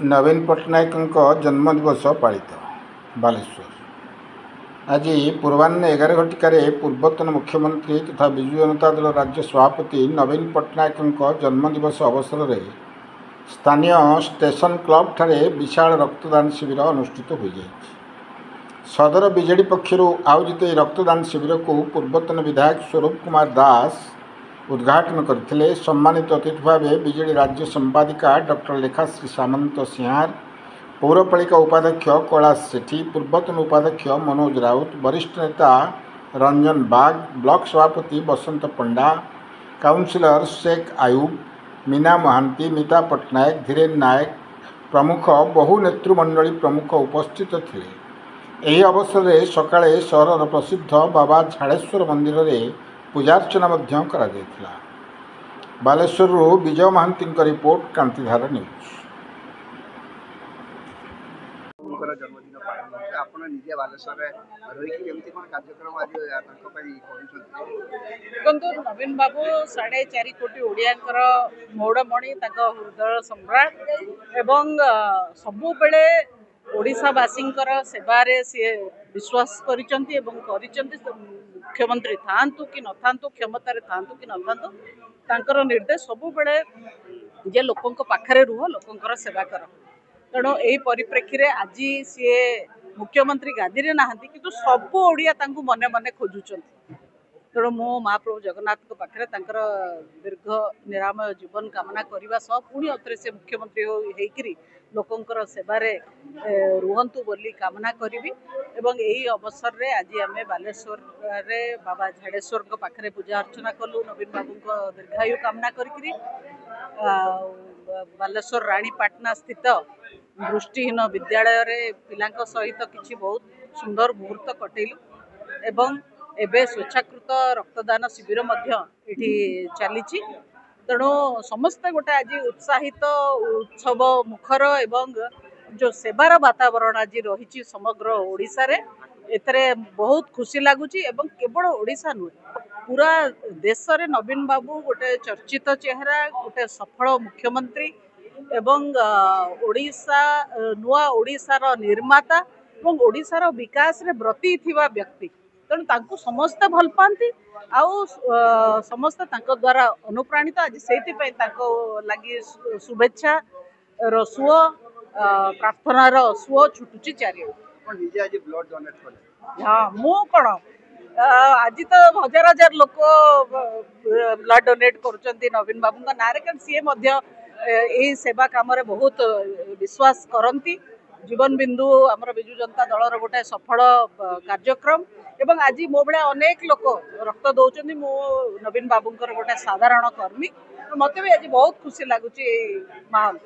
नवीन पट्टनायक जन्मदिवस पालित बालेश्वर आज पूर्वाह्न 11 घटिकार पूर्वतन मुख्यमंत्री तथा विजु जनता दल राज्य सभापति नवीन पट्टनायक जन्मदिवस अवसर में स्थानीय स्टेशन क्लब ठारे विशाल रक्तदान शिविर अनुष्ठित हो सदर बीजेडी पक्षर आयोजित रक्तदान शिविर को पूर्वतन विधायक स्वरूप कुमार दास उद्घाटन करते। सम्मानित अतिथि भाव बीजेडी राज्य संपादिका डॉक्टर लेखाश्री सामंत सिंहार, पौरपालिका उपाध्यक्ष कैलाश सेठी, पूर्वतन उपाध्यक्ष मनोज राउत, वरिष्ठ नेता रंजन बाग, ब्लॉक सभापति बसंत पंडा, काउंसिलर शेख आयुब, मीना महांती, मीता पट्टनायक, धीरेन नायक प्रमुख बहु नेतृमंडली प्रमुख उपस्थित थे। यह अवसर में सकाळे सहर प्रसिद्ध बाबा झाड़ेश्वर मंदिर में पूजार्चना बालेश्वर विजय महांती रिपोर्ट क्रांतिधारा न्यूज। जन्मदिन पालन आप निजे बालेश्वर कार्यक्रम आज देखो नवीन बाबू 4.5 कोटी ओडियांकर मौड़मणि हृदय सम्राट एवं सबु बेले ओडिशावासी सेवारे सी विश्वास करिचंती मुख्यमंत्री थांतु कि न थांतु क्षमतार थांतु कि न थांतु तांकर निर्देश सबु बेले जे लोकंक पाखरे रुह लोकंकर सेवा कर। तेणु यही परिप्रेक्षी रे आज सी मुख्यमंत्री गादी रे नाहंती किंतु सबु ओडिया तांकु मने मने खोजुचंती। तेणु मो महाप्रभु जगन्नाथ पाखे दीर्घ निरामय जीवन कामना करने सह पुणी अरे से मुख्यमंत्री होकर लोकंकर सेवारे रुहंतु बोली कामना करी। एवं यही अवसर रे आज आम बालेश्वर रे बाबा झाड़ेश्वर पाखे पूजा अर्चना कलु नवीन बाबू दीर्घायु कामना करी बालेश्वर रानीपाटना स्थित दृष्टिहीन विद्यालय रे पिलांक सहित किछि बहुत सुंदर मुहूर्त कटेलु एवं एबे स्वेच्छाकृत रक्तदान शिविर चली। तेणु समस्ते गोटे आज उत्साहित उत्सव मुखर एवं जो सेवार वातावरण आज रही समग्र ओडिशा रे एतरे बहुत खुशी लगुच। केवल ओडिशा नुहे पूरा देश रे नवीन बाबू गोटे चर्चित चेहरा, गोटे सफल मुख्यमंत्री एवं ओडिशा नुआ ओडिशार निर्माता एवं ओडिशार विकास रे ब्रती थिबा व्यक्ति। तेणु तांको समस्त भल पाती समस्त तांको द्वारा अनुप्राणित। आज से लगी शुभेच्छा सुओ प्रार्थनार सुओ छुटुची चारिआडे। हाँ मु कौन आज तो हजार हजार लोक ब्लड डोनेट करुँच नवीन बाबू ना कारण सी यही सेवा कम बहुत विश्वास करती। जीवन बिंदु आमर विजु जनता दलर गोटे सफल कार्यक्रम एवं आज मो भाया अनेक लोक रक्त दौरान मो नवीन बाबूंकर गोटे साधारण कर्मी मत भी आज बहुत खुशी लगुच माहौल।